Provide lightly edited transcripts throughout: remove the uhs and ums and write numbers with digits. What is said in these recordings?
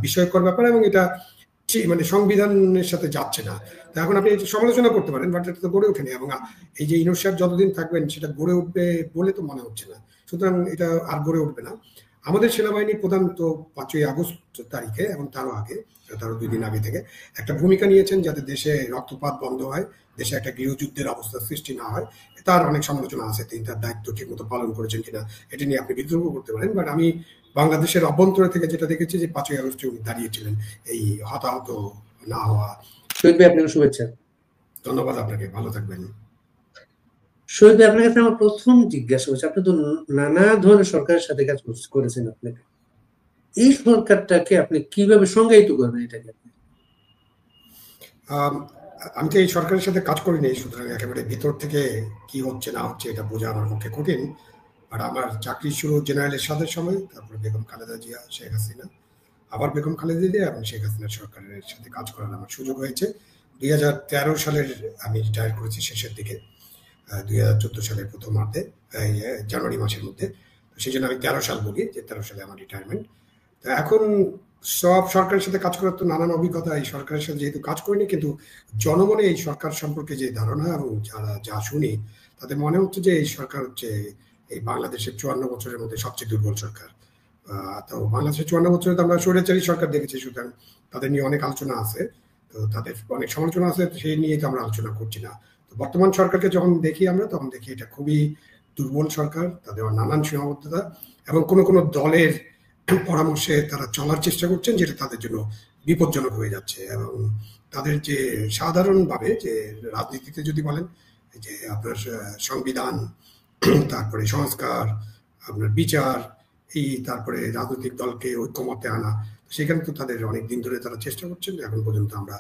বিস্ময়কর ব্যাপার, এবং এটা মানে সংবিধানের সাথে যাচ্ছে না। তো এখন আপনি সমালোচনা করতে পারেন, বাট এটা তো গড়ে ওঠেনি, এবং এই যে ইউনূস সাহেব যতদিন থাকবেন সেটা গড়ে উঠবে বলে তো মনে হচ্ছে না। সুতরাং এটা আর গড়ে উঠবে না। আমাদের সেনাবাহিনীর প্রধান তো 5ই আগস্ট তারিখে এবং তারও আগে, তারও 2 দিন আগে থেকে একটা ভূমিকা নিয়েছেন যাতে দেশে রক্তপাত বন্ধ হয়, দেশে একটা গৃহযুদ্ধের অবস্থা সৃষ্টি না হয়। তার অনেক সমালোচনা আছে, তিনি তার দায়িত্ব ঠিক মতো পালন করেছেন কিনা এটা নিয়ে আপনি বিদ্রোহ করতে পারেন, বাট আমি বাংলাদেশের অভ্যন্তরে থেকে যেটা দেখেছি যে 5ই আগস্টে উনি দাঁড়িয়েছিলেন এই হতাহত না হওয়া। শহীদ ভাই, আপনাকে শুভেচ্ছা। ধন্যবাদ আপনাকে, ভালো থাকবেন। শহীদ ভাই, আপনার কাছে আমার প্রথম জিজ্ঞাসা হচ্ছে, আপনি তো নানা ধরনের সরকারের সাথে কাজ করেছেন, আপনাকে এই সরকারটাকে আপনি কিভাবে সংজ্ঞায়িত করবেন? এটাকে আমি তো এই সরকারের সাথে কাজ করিনি, সুতরাং একেবারে ভিতর থেকে কি হচ্ছে না হচ্ছে এটা বোঝা আমার পক্ষে কঠিন। আর আমার চাকরি শুরু জেনারেল এরশাদের সময়, তারপরে বেগম খালেদা জিয়া, শেখ হাসিনা, আবার বেগম খালেদা জিয়া এবং শেখ হাসিনার সরকারের সাথে কাজ করার আমার সুযোগ হয়েছে। 2013 সালের আমি রিটায়ার করেছি শেষের দিকে, 2014 সালের প্রথমার্ধে, জানুয়ারি মাসের মধ্যে। সেই জন্য আমি 13 সাল বলি যে 13 সালে আমার রিটায়ারমেন্ট। তো এখন সব সরকারের সাথে কাজ করার তো নানান অভিজ্ঞতা, এই সরকারের সাথে যেহেতু কাজ করিনি, কিন্তু জনমনে এই সরকার সম্পর্কে যে ধারণা এবং যারা যা শুনি তাদের মনে হচ্ছে যে এই সরকার হচ্ছে এই বাংলাদেশের 54 বছরের মধ্যে সবচেয়ে দুর্বল সরকার। তো বাংলাদেশের 54 বছরে তো আমরা স্বৈরাচারী সরকার দেখেছি, সুতরাং তাদের নিয়ে অনেক আলোচনা আছে, তো তাদের অনেক সমালোচনা আছে, সেই নিয়ে তো আমরা আলোচনা করছি না। তো বর্তমান সরকারকে যখন দেখি আমরা, তখন দেখি এটা খুবই দুর্বল সরকার, তাদের নানান সীমাবদ্ধতা, এবং কোনো কোনো দলের পরামর্শে তারা চলার চেষ্টা করছেন যেটা তাদের জন্য বিপজ্জনক হয়ে যাচ্ছে। এবং তাদের যে সাধারণভাবে যে রাজনীতিতে যদি বলেন যে আপনার সংবিধান, তারপরে সংস্কার, আপনার বিচার, এই তারপরে রাজনৈতিক দলকে ঐক্যমতে আনা, সেখানে তো তাদের অনেক দিন ধরে তারা চেষ্টা করছেন। এখন পর্যন্ত আমরা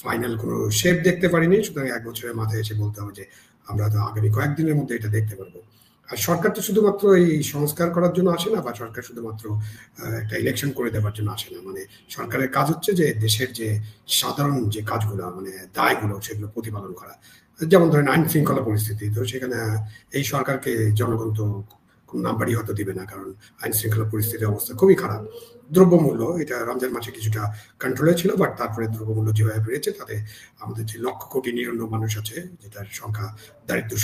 ফাইনাল কোনো শেপ দেখতে পারিনি, সুতরাং 1 বছরের মাথায় এসে বলতে হবে যে আমরা তো আগামী কয়েকদিনের মধ্যে এটা দেখতে পারবো। আর সরকার তো শুধুমাত্র এই সংস্কার করার জন্য আসে না, বা সরকার শুধুমাত্র একটা ইলেকশন করে দেওয়ার জন্য আসে না। মানে সরকারের কাজ হচ্ছে যে দেশের যে সাধারণ যে কাজগুলো, মানে দায়গুলো, সেগুলো প্রতিপালন করা। যেমন ধরেন আইন শৃঙ্খলা পরিস্থিতি, তো সেখানে এই সরকারকে জনগণ তো কোনো নাম্বারই হয়তো দিবে না, কারণ আইন শৃঙ্খলা পরিস্থিতির অবস্থা খুবই খারাপ। দ্রব্যমূল্য, এটা রমজান মাসে কিছুটা কন্ট্রোলে ছিল, বাট তারপরে দ্রব্যমূল্য যেভাবে বেড়েছে তাতে আমাদের যে 1 কোটি নিরন্ন মানুষ আছে, যেটার সংখ্যা দারিদ্র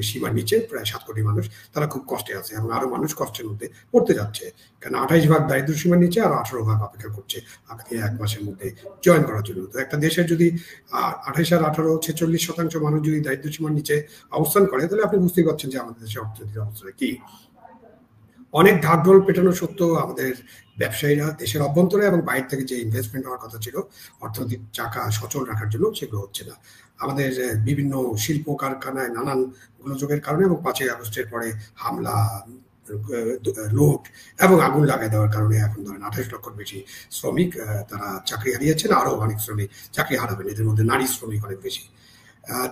সীমার নিচে, প্রায় 7 কোটি মানুষ, তারা খুব কষ্টে আছে, এবং আরো মানুষ কষ্টের মধ্যে পড়তে যাচ্ছে, কারণ 28 ভাগ দারিদ্র সীমার নিচে, আর 18 ভাগ অপেক্ষা করছে আগামী 1 মাসের মধ্যে জয়েন করার জন্য। তো একটা দেশের যদি 28 আর 18 46% মানুষ যদি দারিদ্র সীমার নিচে অবস্থান করে, তাহলে আপনি বুঝতেই পারছেন যে আমাদের দেশের অর্থনৈতিক অবস্থাটা কি। অনেক ঢাকঢোল পেটানো সত্ত্বেও আমাদের ব্যবসায়ীরা দেশের অভ্যন্তরে এবং বাইরে থেকে যে ইনভেস্টমেন্ট হওয়ার কথা ছিল অর্থনৈতিক চাকা সচল রাখার জন্য, সেগুলো হচ্ছে না। আমাদের বিভিন্ন শিল্প কারখানায় নানান গোলযোগের কারণে এবং 5ই আগস্টের পরে হামলা, লুট এবং আগুন লাগাই দেওয়ার কারণে এখন ধরেন 28 লক্ষর বেশি শ্রমিক তারা চাকরি হারিয়েছেন, আরো অনেক শ্রমিক চাকরি হারাবেন, এদের মধ্যে নারী শ্রমিক অনেক বেশি।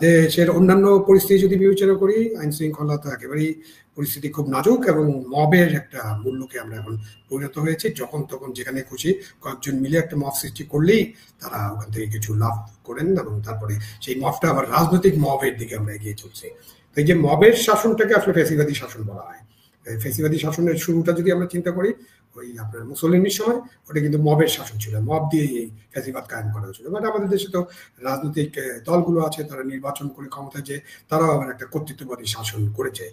দেশের অন্যান্য পরিস্থিতি যদি বিবেচনা করি, আইন শৃঙ্খলা তো একেবারেই পরিস্থিতি খুব নাজুক, এবং মবের একটা মূল্যকে আমরা এখন পরিণত হয়েছি। যখন তখন যেখানে খুশি কয়েকজন মিলে একটা মব সৃষ্টি করলেই তারা ওখান থেকে কিছু লাভ করেন, এবং তারপরে সেই মবটা আবার রাজনৈতিক মবের দিকে আমরা এগিয়ে চলছি। তো এই যে মবের শাসনটাকে আসলে ফ্যাসিবাদী শাসন বলা হয়। ফ্যাসিবাদী শাসনের শুরুটা যদি আমরা চিন্তা করি, ওই আপনার মুসলিনের সময়, ওটা কিন্তু মবের শাসন ছিল, মব দিয়ে এই ফ্যাসিবাদ কায়েম করা হয়েছিল। বাট আমাদের দেশে তো রাজনৈতিক দলগুলো আছে, তারা নির্বাচন করে ক্ষমতায়, যে তারাও আবার একটা কর্তৃত্ববাদী শাসন করেছে।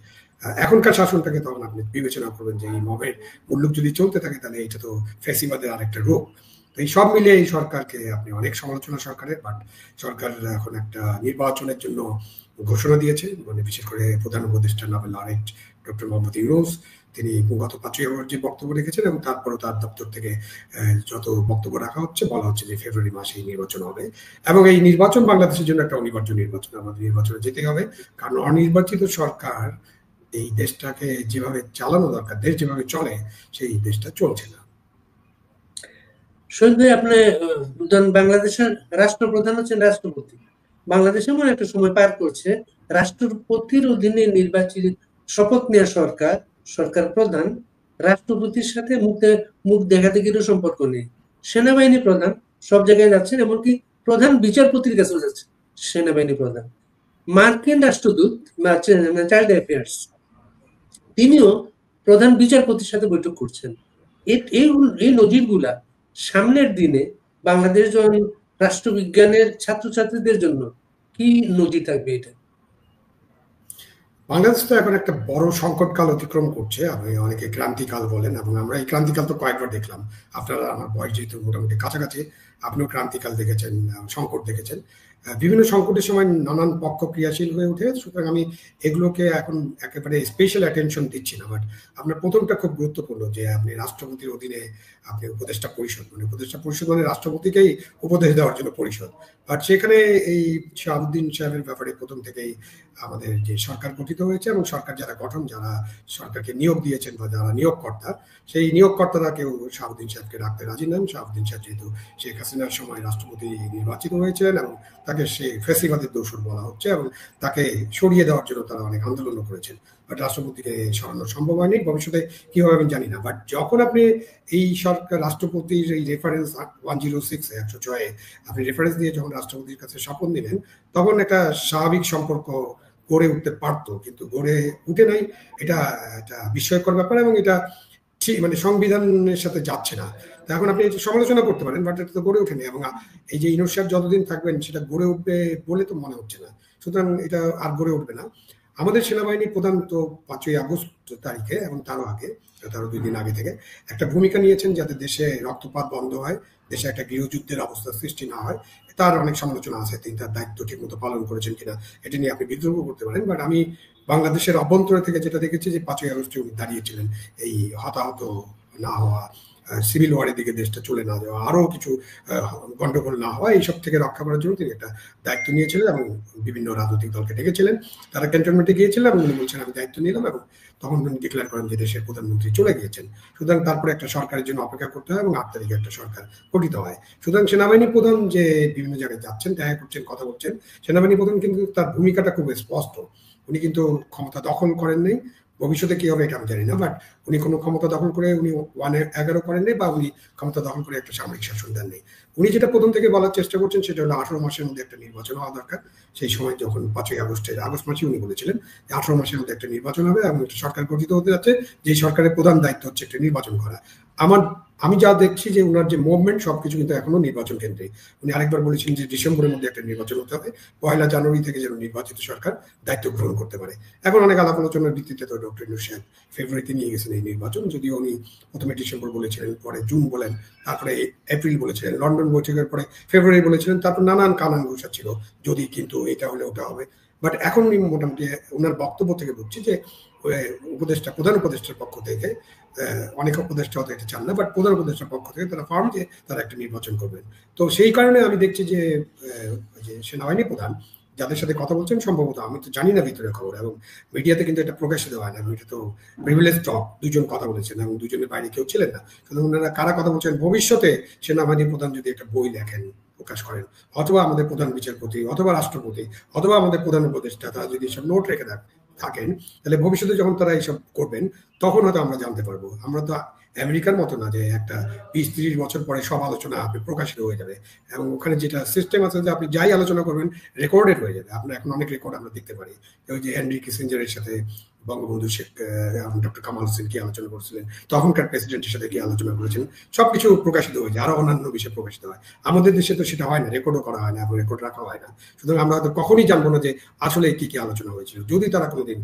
এখনকার শাসনটাকে তখন আপনি বিবেচনা করবেন যে এই মবের মূল্য যদি চলতে থাকে, তাহলে এটা তো ফ্যাসিবাদের আরেকটা রূপ। তো এই সব মিলিয়ে এই সরকারকে আপনি অনেক সমালোচনা সরকারের, বাট সরকার এখন একটা নির্বাচনের জন্য ঘোষণা দিয়েছে, মানে বিশেষ করে প্রধান উপদেষ্টা Nobel laureate doctor Mohammad Yunus, তিনি গত 5ই আগস্ট যে বক্তব্য রেখেছেন, এবং তারপরও তার দপ্তর থেকে যত বক্তব্য রাখা হচ্ছে, বলা হচ্ছে যে ফেব্রুয়ারি মাসে নির্বাচন হবে, এবং এই নির্বাচন বাংলাদেশের জন্য একটা অনিবার্য নির্বাচন। আমাদের নির্বাচনে যেতে হবে, কারণ অনির্বাচিত সরকার এই দেশটাকে যেভাবে চালানো দরকার, দেশ যেভাবে চলে, সেই দেশটা চলছে না। শহীদ ভাই, আপনি বাংলাদেশের রাষ্ট্রপ্রধান হচ্ছেন রাষ্ট্রপতি। বাংলাদেশ এমন একটা সময় পার করছে, রাষ্ট্রপতির অধীনে নির্বাচিত শপথ নেওয়া সরকার, সরকার প্রধান রাষ্ট্রপতির সাথে মুখ দেখাদেখিরও সম্পর্ক নেই। সেনাবাহিনী প্রধান সব জায়গায় যাচ্ছেন, এমনকি প্রধান বিচারপতির কাছেও যাচ্ছেন সেনাবাহিনী প্রধান। মার্কিন রাষ্ট্রদূত চাইল্ড অ্যাফেয়ার্স, তিনিও প্রধান বিচারপতির সাথে বৈঠক করছেন। এই নজিরগুলা সামনের দিনে বাংলাদেশ যখন রাষ্ট্রবিজ্ঞানের ছাত্রছাত্রীদের জন্য কি নজির থাকবে এটা? বাংলাদেশ তো এখন একটা বড় সংকটকাল অতিক্রম করছে। আপনি অনেকে ক্রান্তিকাল বলেন, এবং আমরা এই ক্রান্তিকাল তো কয়েকবার দেখলাম। আপনারা, আমার বয়স যেহেতু মোটামুটি কাছাকাছি, আপনিও ক্রান্তিকাল দেখেছেন, সংকট দেখেছেন। বিভিন্ন সংকটের সময় নানান পক্ষ ক্রিয়াশীল হয়ে ওঠে, সুতরাং আমি এগুলোকে এখন একেবারে স্পেশাল অ্যাটেনশন দিচ্ছি না। বাট আপনার প্রথমটা খুব গুরুত্বপূর্ণ, যে আপনি রাষ্ট্রপতির অধীনে আপনি উপদেষ্টা পরিষদ, মানে উপদেষ্টা পরিষদ মানে রাষ্ট্রপতিকেই উপদেশ দেওয়ার জন্য পরিষদ। বাট সেখানে এই শাহাবুদ্দিন সাহেবের ব্যাপারে প্রথম থেকেই আমাদের যে সরকার গঠিত হয়েছে, এবং সরকার যারা গঠন, যারা সরকারকে নিয়োগ দিয়েছেন বা যারা নিয়োগকর্তা, সেই নিয়োগকর্তারা কেউ শাহাবুদ্দিন সাহেবকে রাখতে রাজি নেন। শাহাবুদ্দিন সাহেব যেহেতু শেখ হাসিনার সময় রাষ্ট্রপতি নির্বাচিত হয়েছিলেন, এবং তাকে সেই ফ্যাসিবাদের দোষর বলা হচ্ছে, এবং তাকে সরিয়ে দেওয়ার জন্য তারা অনেক আন্দোলনও করেছেন। বাট রাষ্ট্রপতিকে সরানো সম্ভব হয়নি। ভবিষ্যতে কি হবে আমি জানি না। বাট যখন আপনি এই সরকার রাষ্ট্রপতির এই রেফারেন্স 106 আপনি রেফারেন্স দিয়ে যখন রাষ্ট্রপতির কাছে শপথ নিলেন, তখন একটা স্বাভাবিক সম্পর্ক গড়ে উঠতে পারতো, কিন্তু গড়ে উঠে নাই। এটা একটা বিস্ময়কর ব্যাপার, এবং এটা ঠিক মানে সংবিধানের সাথে যাচ্ছে না। তো এখন আপনি সমালোচনা করতে পারেন, বাট এটা তো গড়ে ওঠেনি। এবং এই যে ইনুস সাহেব যতদিন থাকবেন সেটা গড়ে উঠবে বলে তো মনে হচ্ছে না। সুতরাং এটা আর গড়ে উঠবে না। আমাদের সেনাবাহিনী প্রধান তো 5ই আগস্ট তারিখে এবং তারও আগে, তারও 2 দিন আগে থেকে একটা ভূমিকা নিয়েছেন, যাতে দেশে রক্তপাত বন্ধ হয়, দেশে একটা গৃহযুদ্ধের অবস্থা সৃষ্টি না হয়। তার অনেক সমালোচনা আছে, তিনি তার দায়িত্ব ঠিক মতো পালন করেছেন কিনা এটা নিয়ে আপনি বিদ্রোহ করতে পারেন। বাট আমি বাংলাদেশের অভ্যন্তরে থেকে যেটা দেখেছি, যে 5ই আগস্টে উনি দাঁড়িয়েছিলেন এই হতাহত না হওয়া, সিভিল ওয়ারের দিকে দেশটা চলে না যাওয়া, আরো কিছু গন্ডগোল না হওয়া, এইসব থেকে রক্ষা করার জন্য তিনি একটা দায়িত্ব নিয়েছিলেন, এবং বিভিন্ন রাজনৈতিক দলকে ডেকেছিলেন। তারা ক্যান্টনমেন্টে গিয়েছিলেন, এবং উনি বলছেন আমি দায়িত্ব নিলাম, এবং তখন উনি ডিক্লেয়ার করেন যে দেশের প্রধানমন্ত্রী চলে গিয়েছেন। সুতরাং তারপরে একটা সরকারের জন্য অপেক্ষা করতে হয়, এবং 8 তারিখে একটা সরকার গঠিত হয়। সুতরাং সেনাবাহিনী প্রধান যে বিভিন্ন জায়গায় যাচ্ছেন, দেখা করছেন, কথা বলছেন, সেনাবাহিনী প্রধান কিন্তু তার ভূমিকাটা খুব স্পষ্ট। উনি কিন্তু ক্ষমতা দখল করেন নাই। ভবিষ্যতে কি হবে এটা আমি জানি না। বাট উনি কোনো ক্ষমতা দখল করে উনি 111 করেন নাই, বা উনি ক্ষমতা দখল করে একটা সামরিক শাসন দেন নেই। উনি যেটা প্রথম থেকে বলার চেষ্টা করছেন সেটা হলো 18 মাসের মধ্যে একটা নির্বাচন হওয়া দরকার। সেই সময় যখন 5ই আগস্টের আগস্ট মাসে উনি বলেছিলেন যে 18 মাসের মধ্যে একটা নির্বাচন হবে, এবং একটা সরকার গঠিত হতে যাচ্ছে, যে সরকারের প্রধান দায়িত্ব হচ্ছে একটা নির্বাচন করা। আমি যা দেখছি যে উনার যে মুভমেন্ট সবকিছু কিন্তু এখনো নির্বাচন কেন্দ্রে। উনি আরেকবার বলেছিলেন যে ডিসেম্বরের মধ্যে একটা নির্বাচন হতে হবে, 1 জানুয়ারি থেকে যেন নির্বাচিত সরকার দায়িত্ব গ্রহণ করতে পারে। এখন অনেক আলাপ আলোচনার ভিত্তিতে তো ডক্টর ইউনূস সাহেব ফেব্রুয়ারিতে নিয়ে গেছেন এই নির্বাচন, যদিও উনি প্রথমে ডিসেম্বর বলেছিলেন, পরে জুন বলেন, তারপরে এপ্রিল বলেছিলেন, লন্ডন বৈঠকের পরে ফেব্রুয়ারি বলেছিলেন, তারপর নানান কানান ঘোষা ছিল, যদি কিন্তু এটা হলে ওটা হবে। বাট এখন উনি মোটামুটি ওনার বক্তব্য থেকে বুঝছি যে প্রধান উপদেষ্টার পক্ষ থেকে, অনেক উপদেষ্টা হতে এটা চান না, বাট প্রধান উপদেষ্টার পক্ষ থেকে তারা ফার্ম যে তারা একটা নির্বাচন করবেন। তো সেই কারণে আমি দেখছি যে সেনাবাহিনী প্রধান যাদের সাথে কথা বলছেন, সম্ভবত, আমি তো জানি না ভিতরের খবর, এবং মিডিয়াতে কিন্তু এটা প্রকাশিত হয় না, এটা তো প্রিভিলেজ টক, দুজন কথা বলেছেন, এবং দুজনের বাইরে কেউ ছিলেন না। সুতরাং ওনারা কারা কথা বলছেন, ভবিষ্যতে সেনাবাহিনী প্রধান যদি একটা বই লেখেন, প্রকাশ করেন, অথবা আমাদের প্রধান বিচারপতি, অথবা রাষ্ট্রপতি, অথবা আমাদের প্রধান উপদেষ্টা, তারা যদি সব নোট রেখে থাকেন, তাহলে ভবিষ্যতে যখন তারা এইসব করবেন, তখন হয়তো আমরা জানতে পারবো। আমরা তো আমেরিকার মতো না যে একটা 20-30 বছর পরে সব আলোচনা আপনি প্রকাশিত হয়ে যাবে, এবং ওখানে যেটা সিস্টেম আছে যে আপনি যাই আলোচনা করবেন রেকর্ডেড হয়ে যাবে। আপনার এখন অনেক রেকর্ড আমরা দেখতে পারি, ওই যে হেনরি কিসিঞ্জারের সাথে বঙ্গবন্ধু শেখ ডক্টর কামাল হোসেন কি আলোচনা করছিলেন, তখনকার প্রেসিডেন্টের সাথে কি আলোচনা করেছেন, সবকিছু প্রকাশিত হয়ে যায়, আরো অন্যান্য বিষয় প্রকাশিত হয়। আমাদের দেশে তো সেটা হয় না, রেকর্ডও করা হয় না, এবং রেকর্ড রাখা হয় না। সুতরাং আমরা হয়তো কখনই জানবো না যে আসলে কি কি আলোচনা হয়েছিল। যদি তারা কোনোদিন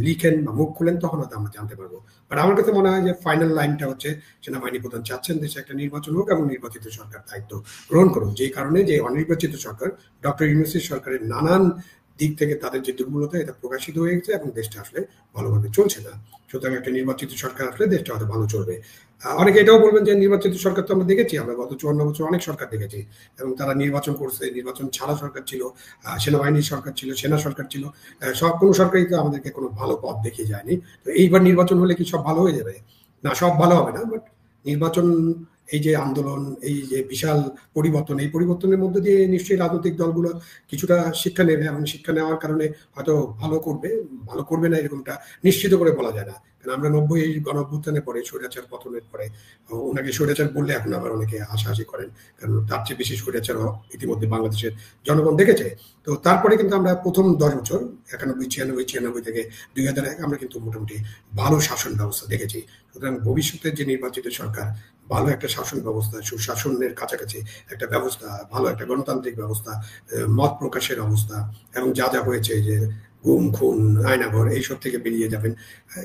লিখেন বা মুখ খুলেন, তখন হয়তো আমরা জানতে পারবো। বাট আমার কাছে মনে হয় যে ফাইনাল লাইনটা হচ্ছে সেনাবাহিনী প্রধান চাচ্ছেন দেশে একটা নির্বাচন হোক, এবং নির্বাচিত সরকার দায়িত্ব গ্রহণ করুন। যেই কারণে যে অনির্বাচিত সরকার, ডক্টর ইউনূসের সরকারের নানান দিক থেকে তাদের যে দুর্বলতা, এটা প্রকাশিত হয়ে গেছে, এবং দেশটা আসলে ভালোভাবে চলছে না। সুতরাং একটা নির্বাচিত সরকার আসলে দেশটা হয়তো ভালো চলবে। অনেকে এটাও বলবেন যে নির্বাচিত সরকার তো আমরা দেখেছি, আমরা গত 54 বছর অনেক সরকার দেখেছি, এবং তারা নির্বাচন করছে, নির্বাচন ছাড়া সরকার ছিল, সেনাবাহিনীর সরকার ছিল, সেনা সরকার ছিল, সব কোনো সরকারই তো আমাদেরকে কোনো ভালো পথ দেখিয়ে যায়নি। তো এইবার নির্বাচন হলে কি সব ভালো হয়ে যাবে? না, সব ভালো হবে না। বাট নির্বাচন, এই যে আন্দোলন, এই যে বিশাল পরিবর্তন, এই পরিবর্তনের মধ্যে দিয়ে নিশ্চয়ই রাজনৈতিক দলগুলো কিছুটা শিক্ষা নেবে, এবং শিক্ষা নেওয়ার কারণে হয়তো ভালো করবে না এরকমটা নিশ্চিত করে বলা যায় না। কারণ আমরা 90 গণঅভ্যুত্থানের পরে, স্বৈরাচার পতনের পরে, ওনাকে স্বৈরাচার বললে এখন আবার অনেকে হাসাহাসি করেন, কারণ তার চেয়ে বেশি স্বৈরাচার ইতিমধ্যে বাংলাদেশের জনগণ দেখেছে। তো তারপরে কিন্তু আমরা প্রথম 10 বছর 91, 96 থেকে 2001 আমরা কিন্তু মোটামুটি ভালো শাসন ব্যবস্থা দেখেছি। সুতরাং ভবিষ্যতের যে নির্বাচিত সরকার, ভালো একটা শাসন ব্যবস্থা, সুশাসনের কাছাকাছি একটা ব্যবস্থা, ভালো একটা গণতান্ত্রিক ব্যবস্থা, মত প্রকাশের অবস্থা, এবং যা যা হয়েছে যে গুম খুন আয়নাঘর এইসব থেকে বেরিয়ে যাবেন,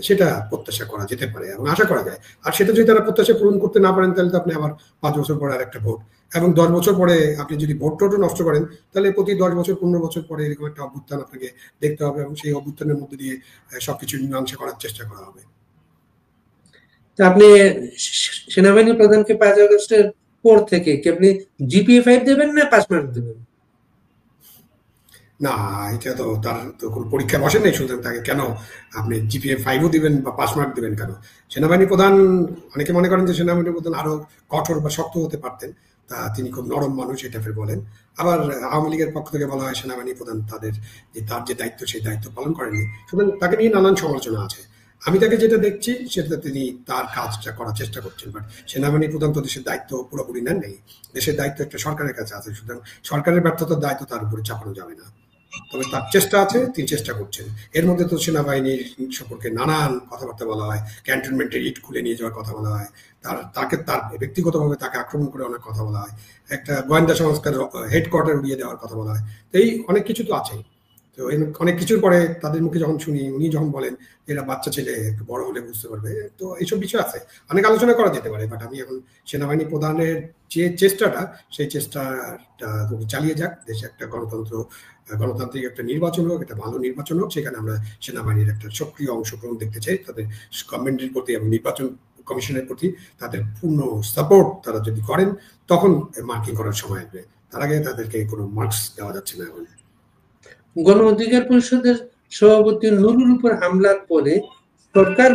সেটা প্রত্যাশা করা যেতে পারে এবং আশা করা যায়। আর সেটা যদি তারা প্রত্যাশা পূরণ করতে না পারেন, তাহলে তো আপনি আবার 5 বছর পরে আর একটা ভোট, এবং 10 বছর পরে আপনি যদি ভোট টোটও নষ্ট করেন, তাহলে প্রতি 10 বছর 15 বছর পরে এরকম একটা অভ্যুত্থান আপনাকে দেখতে হবে, এবং সেই অভ্যুত্থানের মধ্যে দিয়ে সবকিছু মীমাংসা করার চেষ্টা করা হবে। তো আপনি সেনাবাহিনী প্রধানকে 5 আগস্টের পর থেকে কি আপনি জিপিএ 5 দেবেন না পাস মার্ক দেবেন? না, এটা তো তার তো কোনো পরীক্ষা বসেন নাই, সুতরাং তাকে কেন আপনি জিপিএ 5ও দিবেন বা পাস মার্ক দিবেন কেন? সেনাবাহিনী প্রধান, অনেকে মনে করেন যে সেনাবাহিনী প্রধান আরো কঠোর বা শক্ত হতে পারতেন, তা তিনি খুব নরম মানুষ এটা ফের বলেন। আবার আওয়ামী লীগের পক্ষ থেকে বলা হয় সেনাবাহিনী প্রধান তার যে দায়িত্ব সেই দায়িত্ব পালন করেননি, সুতরাং তাকে নিয়ে নানান সমালোচনা আছে। আমি তাকে যেটা দেখছি সেটা তিনি তার কাজটা করার চেষ্টা করছেন, বাট সেনাবাহিনী প্রধান তো দেশের দায়িত্ব পুরোপুরি নেন নেই। দেশের দায়িত্ব একটা সরকারের কাছে আছে, সুতরাং সরকারের ব্যর্থতার দায়িত্ব তার উপরে চাপানো যাবে না। তবে তার চেষ্টা আছে, তিনি চেষ্টা করছেন। এর মধ্যে তো সেনাবাহিনীর সম্পর্কে নানান কথাবার্তা বলা হয়, ক্যান্টনমেন্টের ইট খুলে নিয়ে যাওয়ার কথা বলা হয়, তার ব্যক্তিগতভাবে তাকে আক্রমণ করে অনেক কথা বলা হয়, একটা গোয়েন্দা সংস্থার হেডকোয়ার্টার উড়িয়ে দেওয়ার কথা বলা হয়। তো এই অনেক কিছু তো আছেই। তো এই অনেক কিছুর পরে তাদের মুখে যখন শুনি, উনি যখন বলেন এরা বাচ্চা ছেলে, একটু বড় হলে বুঝতে পারবে, তো এইসব বিষয় আছে, অনেক আলোচনা করা যেতে পারে। বাট আমি এখন সেনাবাহিনী প্রধানের যে চেষ্টাটা, সেই চেষ্টাটা চালিয়ে যাক, দেশে একটা গণতান্ত্রিক একটা নির্বাচন হোক, একটা ভালো নির্বাচন হোক, সেখানে আমরা সেনাবাহিনীর একটা সক্রিয় অংশগ্রহণ দেখতে চাই। তাদের গভর্নমেন্টের প্রতি এবং নির্বাচন কমিশনের প্রতি তাদের পূর্ণ সাপোর্ট তারা যদি করেন, তখন মার্কিং করার সময় আসবে। তার আগে তাদেরকে কোনো মার্কস দেওয়া যাচ্ছে না এখন। গণ অধিকার পরিষদের সভাপতি নুরুর উপর হামলার পরে সরকার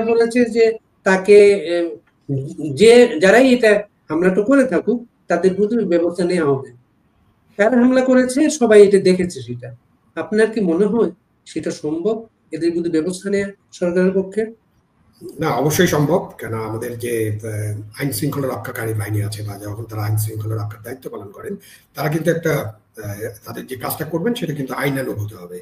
বলেছে যে তাকে যারাই এটা হামলাটা করে থাকুক তাদের বিরুদ্ধে ব্যবস্থা নেওয়া হবে। কারা হামলা করেছে সবাই এটা দেখেছে। সেটা আপনার কি মনে হয় সেটা সম্ভব, এদের বিরুদ্ধে ব্যবস্থা নেওয়া সরকারের পক্ষে? না, অবশ্যই সম্ভব। কেন, আমাদের যে আইন শৃঙ্খলা রক্ষাকারী বাহিনী আছে, বা যখন তারা আইন শৃঙ্খলা রক্ষার দায়িত্ব পালন করেন, তারা কিন্তু একটা তাদের যে কাজটা করবেন সেটা কিন্তু আইনানুগ হতে হবে,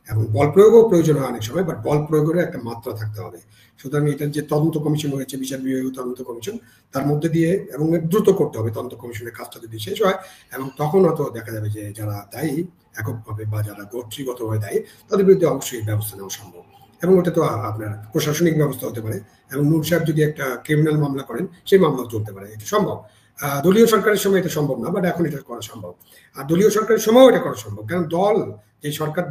এবং বল প্রয়োগও প্রয়োজন হয় অনেক সময়, বাট বল প্রয়োগের একটা মাত্রা থাকতে হবে। সুতরাং এটার যে তদন্ত কমিশন হয়েছে, বিচার বিভাগীয় তদন্ত কমিশন, তার মধ্যে দিয়ে এবং দ্রুত করতে হবে তদন্ত কমিশনের কাজটা যদি শেষ হয়, এবং তখন হয়তো দেখা যাবে যে যারা দায়ী এককভাবে বা যারা গোষ্ঠীগতভাবে দায়ী, তাদের বিরুদ্ধে অবশ্যই ব্যবস্থা নেওয়া সম্ভব। এবং ওটা তো আপনার প্রশাসনিক ব্যবস্থা হতে পারে, এবং নূর সাহেব যদি একটা ক্রিমিনাল মামলা করেন, সেই মামলাও চলতে পারে, এটা সম্ভব। দলীয় সরকারের সময় এটা সম্ভব না, বাট এখন এটা করা সম্ভব। আর দলীয় সরকারের সময়ও এটা করা সম্ভব, কারণ যে সরকার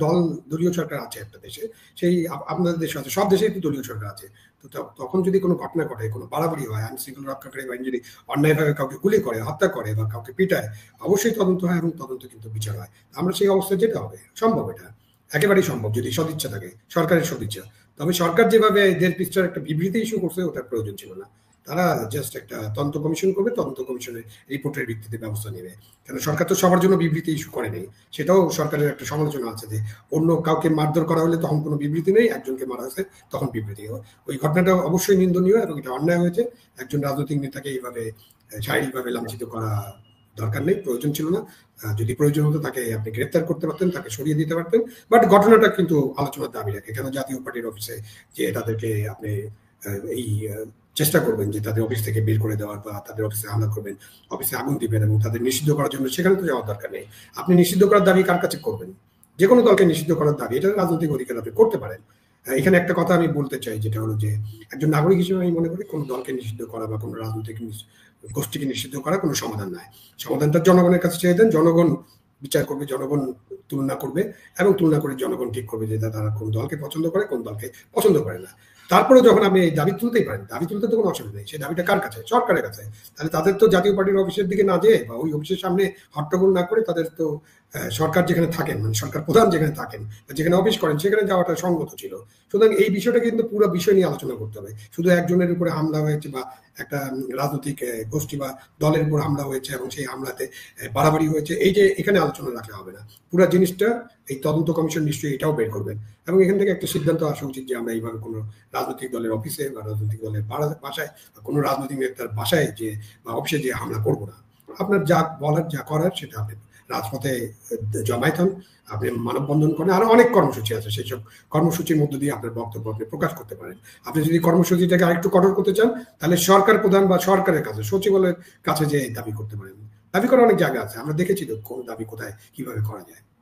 দলীয় সরকার আছে একটা দেশে, সেই আপনাদের দেশে আছে, সব দেশেই তো দলীয় সরকার আছে। তো তখন যদি কোনো ঘটনা ঘটে, কোনো বাড়াবাড়ি হয়, আইন শৃঙ্খলা রক্ষাকারী বাহিনী যদি অন্যায়ভাবে কাউকে গুলি করে, হত্যা করে বা কাউকে পিটায়, অবশ্যই তদন্ত হয় এবং তদন্ত কিন্তু বিচার হয়। আমরা সেই অবস্থায় যেতে হবে, সম্ভব, এটা একেবারেই সম্ভব যদি সদিচ্ছা থাকে, সরকারের সদিচ্ছা। তবে সরকার যেভাবে 1.5 পৃষ্ঠার একটা বিবৃতি ইস্যু করছে, ওটার প্রয়োজন ছিল না। তারা জাস্ট একটা তদন্ত কমিশন করবে, তদন্ত কমিশনের রিপোর্টের ভিত্তিতে ব্যবস্থা নেবে। কেন, সরকার তো সবার জন্য বিবৃতি ইস্যু করে নেই। সেটাও সরকারের একটা সমালোচনা আছে যে অন্য কাউকে মারধর করা হলে তখন কোনো বিবৃতি নেই, একজনকে মারা হয়েছে তখন বিবৃতি হয়। ওই ঘটনাটা অবশ্যই নিন্দনীয় এবং এটা অন্যায় হয়েছে। একজন রাজনৈতিক নেতাকে এইভাবে শারীরিকভাবে লাঞ্ছিত করা দরকার নেই, প্রয়োজন ছিল না। যদি প্রয়োজন হতো তাকে আপনি গ্রেপ্তার করতে পারতেন, তাকে সরিয়ে দিতে পারতেন। বাট ঘটনাটা কিন্তু আলোচনার দাবি রাখে। কেন, জাতীয় পার্টির অফিসে যে তাদেরকে আপনি এই চেষ্টা করবেন যে তাদের অফিস থেকে বের করে দেওয়ার, বা তাদের অফিসে হামলা করবেন, অফিসে আগুন দিবেন এবং তাদের নিষিদ্ধ করার জন্য, সেখানে তো যাওয়ার দরকার নেই। আপনি নিষিদ্ধ করার দাবি কার কাছে করবেন? যে কোনো দলকে নিষিদ্ধ করার দাবি, এটা রাজনৈতিক অধিকার, আপনি করতে পারেন। এখানে একটা কথা আমি বলতে চাই, যেটা হলো যে একজন নাগরিক হিসেবে আমি মনে করি কোনো দলকে নিষিদ্ধ করা বা কোনো রাজনৈতিক গোষ্ঠীকে নিষিদ্ধ করা কোনো সমাধান নয়। সমাধানটা জনগণের কাছে চেয়ে দেন, জনগণ বিচার করবে, জনগণ তুলনা করবে, এবং তুলনা করে জনগণ ঠিক করবে যে তারা কোন দলকে পছন্দ করে, কোন দলকে পছন্দ করে না। তারপরে যখন আপনি এই দাবি তুলতেই পারেন, দাবি তুলতে তো কোনো অসুবিধা নেই। সেই দাবিটা কার কাছে? সরকারের কাছে। তাহলে তাদের তো জাতীয় পার্টির অফিসের দিকে না যেয়ে বা ওই অফিসের সামনে হট্টগোল না করে, তাদের তো সরকার যেখানে থাকেন, মানে সরকার প্রধান যেখানে থাকেন, যেখানে অফিস করেন, সেখানে যাওয়াটা সঙ্গত ছিল। সুতরাং এই বিষয়টা কিন্তু পুরো বিষয় নিয়ে আলোচনা করতে হবে। শুধু একজনের উপরে হামলা হয়েছে বা একটা রাজনৈতিক গোষ্ঠী বা দলের উপর হামলা হয়েছে এবং সেই হামলাতে বাড়াবাড়ি হয়েছে, এই যে এখানে আলোচনা রাখলে হবে না। পুরো জিনিসটা এই তদন্ত কমিশন নিশ্চয়ই এটাও বের করবেন, এবং এখান থেকে একটা সিদ্ধান্ত আসা উচিত যে আমরা এইভাবে কোনো রাজনৈতিক দলের অফিসে বা রাজনৈতিক দলের বাসায় বা কোনো রাজনৈতিক নেতার বাসায় যে বা অফিসে যে হামলা করবো না। আপনার যা বলার, যা করার, সেটা আপনি রাজপথে জমায়েত হন, আপনি মানববন্ধন করেন, আরো অনেক কর্মসূচি আছে, সেই সব কর্মসূচির মধ্য দিয়ে আপনার বক্তব্য আপনি প্রকাশ করতে পারেন। আপনি যদি কর্মসূচিটাকে আরেকটু কঠোর করতে চান, তাহলে সরকার প্রধান বা সরকারের কাছে, সচিবালয়ের কাছে যে দাবি করতে পারেন। দাবি করার অনেক জায়গা আছে, আমরা দেখেছি তো কোন দাবি কোথায় কিভাবে করা যায়।